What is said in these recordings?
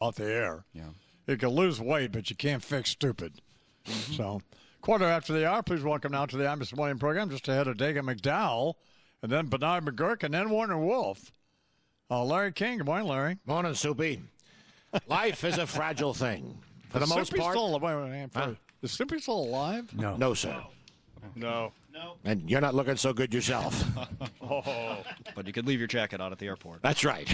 off the air. Yeah. You can lose weight, but you can't fix stupid. So, quarter after the hour, please welcome now to the Imus Morning program, just ahead of Dagan McDowell, and then Bernard McGurk, and then Warner Wolf. Larry King. Good morning, Larry. Morning, Soupy. Life is a fragile thing. For the most Soupy part. Is Soupy still alive? No. No, sir. No. And you're not looking so good yourself. But you could leave your jacket on at the airport. That's right.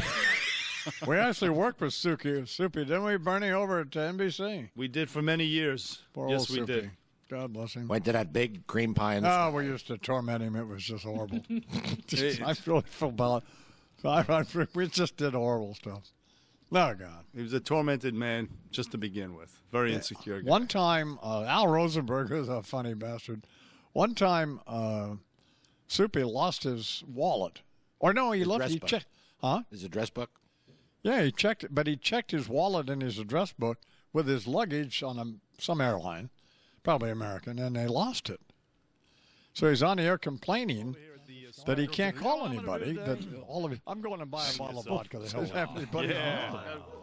We actually worked with Soupy, didn't we, Bernie, over at NBC? We did for many years. Poor yes, old we Soupy. did. God bless him. Went to that big cream pie in the Oh, we used to torment him. It was just horrible. I really feel bad. We just did horrible stuff. Oh, God. He was a tormented man just to begin with. Very insecure guy. One time, Al Rosenberg was a funny bastard. One time, Soupy lost his wallet. Or no, he checked. Huh? His address book? Yeah, he checked it, but he checked his wallet and his address book with his luggage on some airline, probably American, and they lost it. So he's on the air complaining that he can't call anybody. That all of it. I'm going to buy a bottle of vodka. They don't have anybody. Yeah.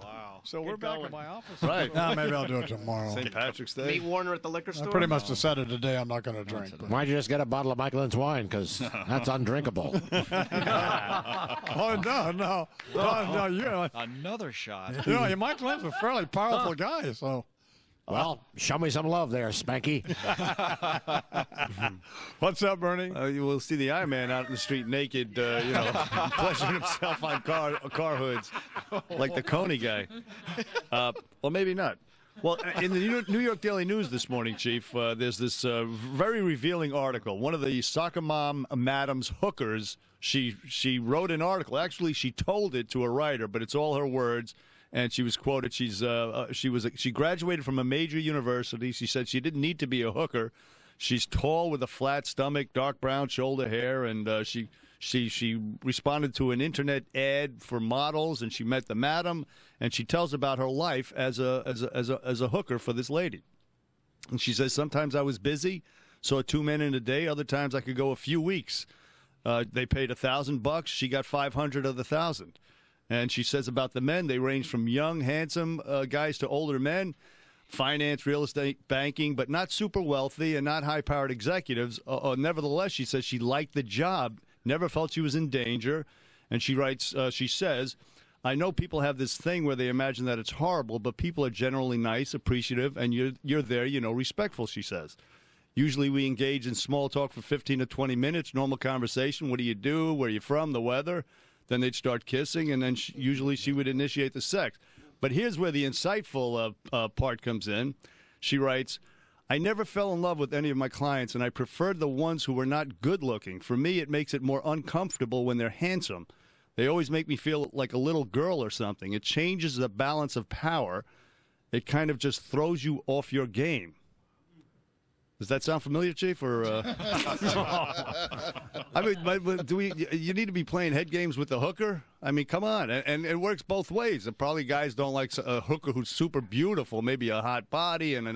Wow. So we're back at my office. Right. Maybe I'll do it tomorrow. St. Patrick's Day. Meet Warner at the liquor I store. pretty much decided today I'm not going to drink. Why'd you just get a bottle of Michelin's wine? Because that's undrinkable. Oh, no. Another shot. You Mike Lynn's a fairly powerful guy, so. Well, show me some love there, Spanky. What's up, Bernie? You will see the Iron Man out in the street naked, pleasuring himself on car hoods, like the Coney guy. Well, maybe not. Well, in the New York Daily News this morning, Chief, there's this very revealing article. One of the soccer mom madam's hookers, she wrote an article. Actually, she told it to a writer, but it's all her words. And she was quoted. She graduated from a major university. She said she didn't need to be a hooker. She's tall with a flat stomach, dark brown shoulder hair, and she responded to an internet ad for models, and she met the madam, and she tells about her life as a hooker for this lady. And she says, sometimes I was busy, saw 2 men in a day. Other times I could go a few weeks. They paid $1,000. She got 500 of the 1,000. And she says about the men, they range from young, handsome guys to older men, finance, real estate, banking, but not super wealthy and not high-powered executives. Nevertheless, she says she liked the job, never felt she was in danger. And she writes, she says, I know people have this thing where they imagine that it's horrible, but people are generally nice, appreciative, and you're there, respectful, she says. Usually we engage in small talk for 15 to 20 minutes, normal conversation. What do you do? Where are you from? The weather? Then they'd start kissing, and then usually she would initiate the sex. But here's where the insightful part comes in. She writes, I never fell in love with any of my clients, and I preferred the ones who were not good-looking. For me, it makes it more uncomfortable when they're handsome. They always make me feel like a little girl or something. It changes the balance of power. It kind of just throws you off your game. Does that sound familiar, Chief? Or I mean, you need to be playing head games with the hooker? I mean, come on, and it works both ways. And probably guys don't like a hooker who's super beautiful, maybe a hot body and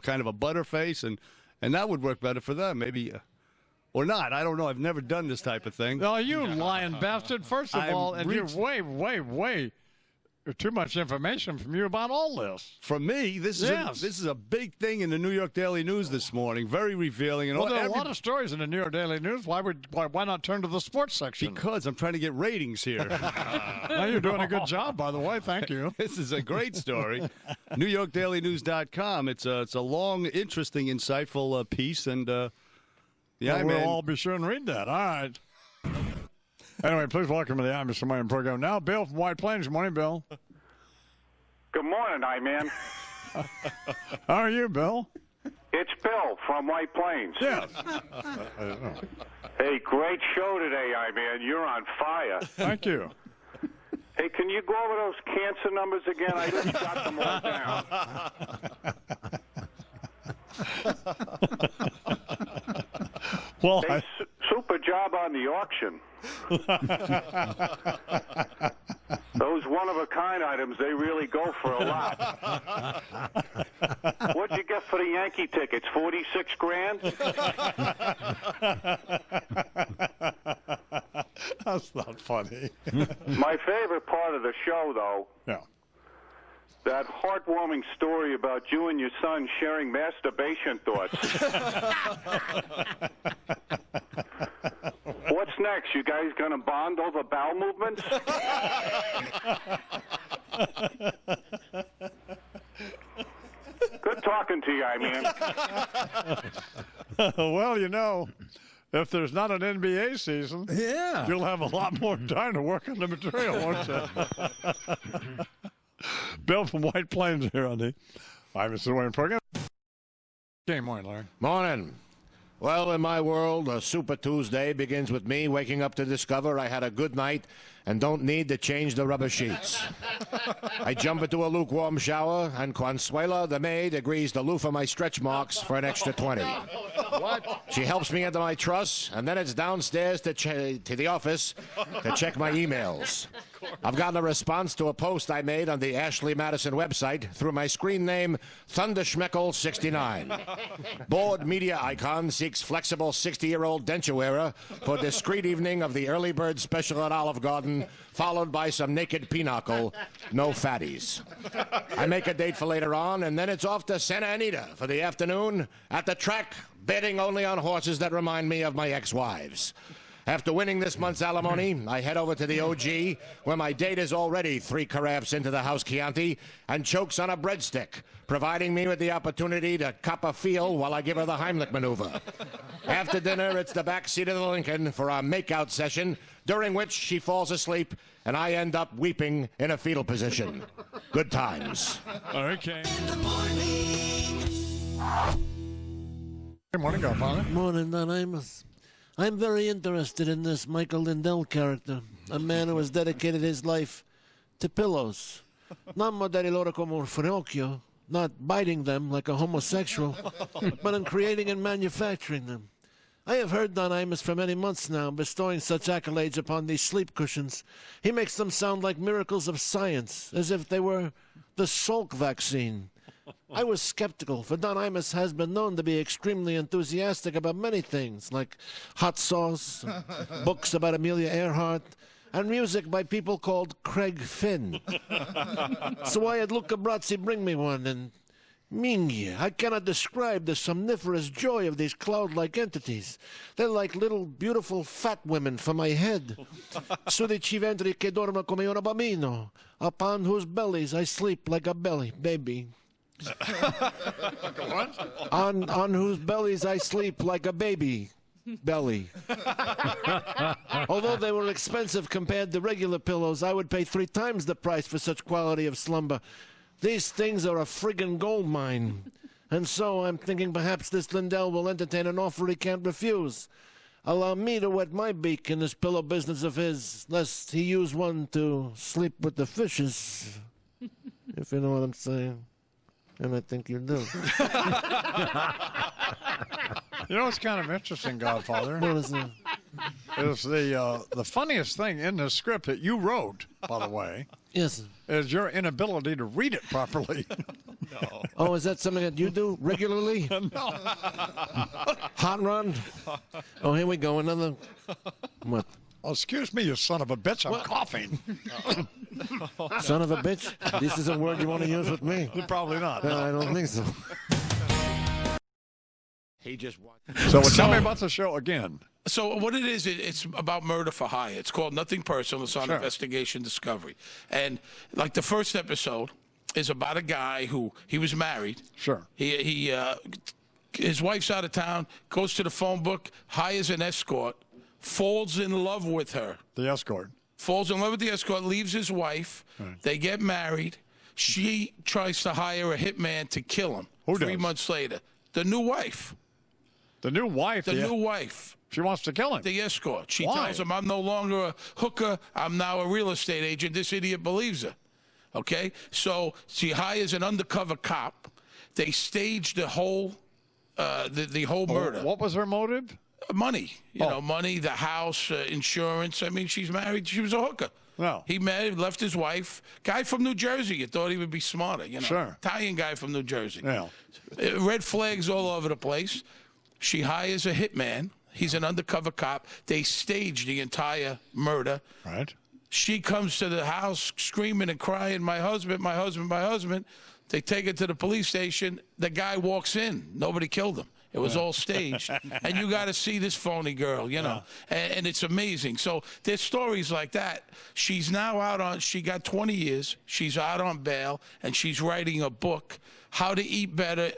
kind of a butterface, and that would work better for them, maybe. Or not. I don't know. I've never done this type of thing. No, you lying bastard. First of all, and you're way too much information from you about all this. From me, this is a big thing in the New York Daily News this morning. Very revealing. And well, there are a lot of stories in the New York Daily News. Why not turn to the sports section? Because I'm trying to get ratings here. Now you're doing a good job, by the way. Thank you. This is a great story. NewYorkDailyNews.com. It's a long, interesting, insightful piece, and we'll all be sure and read that. All right. Anyway, please welcome to the Imus Morning program. Now, Bill from White Plains. Good morning, Bill. Good morning, I-Man. How are you, Bill? It's Bill from White Plains. Yes. Hey, great show today, I-Man. You're on fire. Thank you. Hey, can you go over those cancer numbers again? I just got them all down. Well, hey, super job on the auction. Those one-of-a-kind items, they really go for a lot. What'd you get for the Yankee tickets? 46 grand? That's not funny. My favorite part of the show, though, that heartwarming story about you and your son sharing masturbation thoughts. What's next? You guys going to bond over bowel movements? Good talking to you, I mean. Well, you know, if there's not an NBA season, Yeah. you'll have a lot more time to work on the material, won't you? Bill from White Plains here on the Imus Wayne program. Good morning, Larry. Morning. Well, in my world, a Super Tuesday begins with me waking up to discover I had a good night and don't need to change the rubber sheets. I jump into a lukewarm shower, and Consuela, the maid, agrees to loofah my stretch marks for an extra 20. What? She helps me into my truss, and then it's downstairs to the office to check my emails. I've gotten a response to a post I made on the Ashley Madison website through my screen name, Thunderschmeckle69. Bored media icon seeks flexible 60-year-old denture wearer for discreet evening of the early bird special at Olive Garden, followed by some naked pinochle, no fatties. I make a date for later on, and then it's off to Santa Anita for the afternoon at the track, betting only on horses that remind me of my ex-wives. After winning this month's alimony, I head over to the OG, where my date is already 3 carafes into the house Chianti and chokes on a breadstick, providing me with the opportunity to cop a feel while I give her the Heimlich maneuver. After dinner, it's the back seat of the Lincoln for our makeout session, during which she falls asleep and I end up weeping in a fetal position. Good times. Okay. Good morning, Godfather. Morning, Don Imus. I'm very interested in this Michael Lindell character, a man who has dedicated his life to pillows. Not modello como Finocchio, not biting them like a homosexual, but in creating and manufacturing them. I have heard Don Imus for many months now bestowing such accolades upon these sleep cushions. He makes them sound like miracles of science, as if they were the Salk vaccine. I was skeptical, for Don Imus has been known to be extremely enthusiastic about many things, like hot sauce, books about Amelia Earhart, and music by people called Craig Finn. So I had Luca Brazzi bring me one, and Mingya, I cannot describe the somniferous joy of these cloud-like entities. They're like little, beautiful, fat women for my head. Sudici ventri che dorma come un bambino, upon whose bellies I sleep like a baby. On whose bellies I sleep like a baby belly. Although they were expensive compared to regular pillows, I would pay 3 times the price for such quality of slumber. These things are a friggin' gold mine. And so I'm thinking perhaps this Lindell will entertain an offer he can't refuse. Allow me to wet my beak in this pillow business of his, lest he use one to sleep with the fishes. If you know what I'm saying. And I think you do. You know what's kind of interesting, Godfather? What is it? Is the funniest thing in the script that you wrote, by the way, Yes. is your inability to read it properly. Oh, is that something that you do regularly? No. Hot run? Oh, here we go. Another. What? Oh, excuse me, you son of a bitch. I'm coughing. Son of a bitch? This is a word you want to use with me? Probably not. I don't think so. He just wants. So tell me about the show again. So what it is, it's about murder for hire. It's called Nothing Personal. It's on Sure. Investigation Discovery. And like the first episode is about a guy who, he was married. Sure. His wife's out of town, goes to the phone book, hires an escort, falls in love with her. The escort. Falls in love with the escort, leaves his wife. Right. They get married. She tries to hire a hitman to kill him. Who 3 does? months later. The new wife. The new wife. The new wife. She wants to kill him. The escort. She Why? tells him, I'm no longer a hooker. I'm now a real estate agent. This idiot believes her. Okay? So she hires an undercover cop. They stage the whole the whole murder. What was her motive? Money. You know, money, the house, insurance. I mean, she's married. She was a hooker. No. He married, left his wife. Guy from New Jersey. You thought he would be smarter, you know. Sure. Italian guy from New Jersey. Yeah. Red flags all over the place. She hires a hitman. He's an undercover cop. They stage the entire murder. Right. She comes to the house screaming and crying, my husband, my husband, my husband. They take her to the police station. The guy walks in. Nobody killed him. It was all staged. And you got to see this phony girl, you know. And it's amazing. So there's stories like that. She's now out on, she got 20 years. She's out on bail, and she's writing a book, How to Eat Better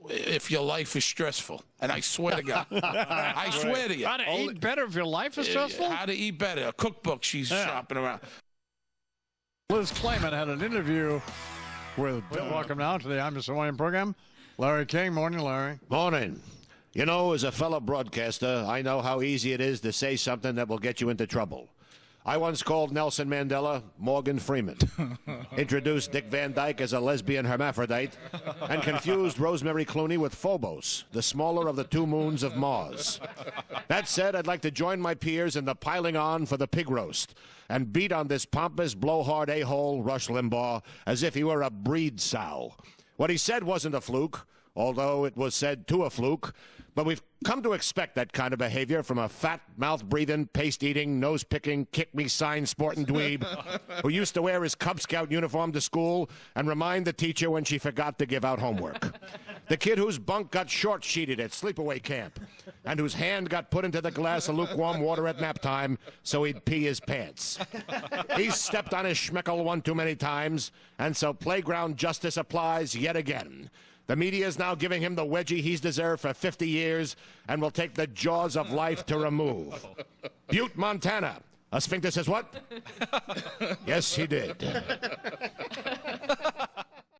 If Your Life is Stressful. And I swear to God. I swear to you. How to eat better if your life is stressful? How to Eat Better. A cookbook she's shopping around. Liz Clayman had an interview with, welcome now to the I'm Just a Wayne program, Larry King. Morning, Larry. Morning. You know, as a fellow broadcaster, I know how easy it is to say something that will get you into trouble. I once called Nelson Mandela Morgan Freeman, introduced Dick Van Dyke as a lesbian hermaphrodite, and confused Rosemary Clooney with Phobos, the smaller of the two moons of Mars. That said, I'd like to join my peers in the piling on for the pig roast and beat on this pompous, blowhard a-hole, Rush Limbaugh, as if he were a breed sow. What he said wasn't a fluke, although it was said to a fluke, but we've come to expect that kind of behavior from a fat, mouth-breathing, paste-eating, nose-picking, kick-me-sign sporting dweeb who used to wear his Cub Scout uniform to school and remind the teacher when she forgot to give out homework. The kid whose bunk got short-sheeted at sleepaway camp and whose hand got put into the glass of lukewarm water at nap time so he'd pee his pants. He's stepped on his schmeckle one too many times, and so playground justice applies yet again. The media is now giving him the wedgie he's deserved for 50 years and will take the jaws of life to remove. Butte, Montana. A sphincter says what? Yes, he did.